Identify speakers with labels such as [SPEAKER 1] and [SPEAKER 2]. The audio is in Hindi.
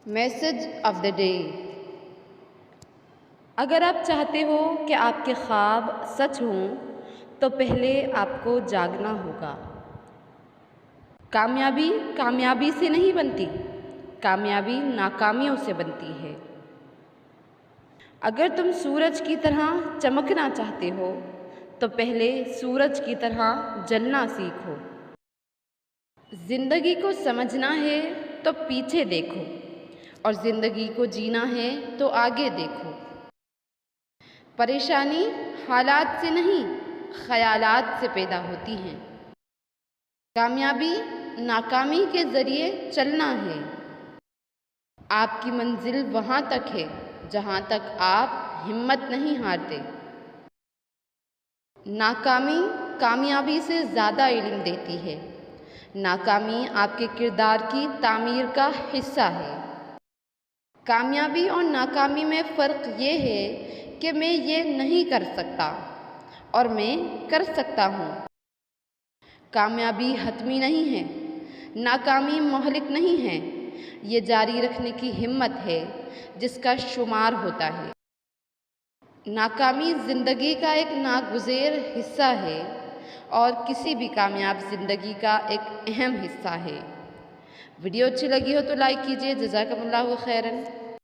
[SPEAKER 1] Message of the day. अगर आप चाहते हो कि आपके ख्वाब सच हों तो पहले आपको जागना होगा। कामयाबी कामयाबी से नहीं बनती, कामयाबी नाकामियों से बनती है। अगर तुम सूरज की तरह चमकना चाहते हो तो पहले सूरज की तरह जलना सीखो। ज़िंदगी को समझना है तो पीछे देखो और ज़िंदगी को जीना है तो आगे देखो। परेशानी हालात से नहीं, ख़यालात से पैदा होती हैं। कामयाबी नाकामी के ज़रिए चलना है। आपकी मंजिल वहाँ तक है जहाँ तक आप हिम्मत नहीं हारते। नाकामी कामयाबी से ज़्यादा इल्म देती है। नाकामी आपके किरदार की तामीर का हिस्सा है। कामयाबी और नाकामी में फ़र्क ये है कि मैं ये नहीं कर सकता और मैं कर सकता हूँ। कामयाबी हतमी नहीं है, नाकामी मोहलिक नहीं है। ये जारी रखने की हिम्मत है जिसका शुमार होता है। नाकामी ज़िंदगी का एक नागुज़ेर हिस्सा है और किसी भी कामयाब ज़िंदगी का एक अहम हिस्सा है। वीडियो अच्छी लगी हो तो लाइक कीजिए। जज़ाकमुल्लाहु खैरन।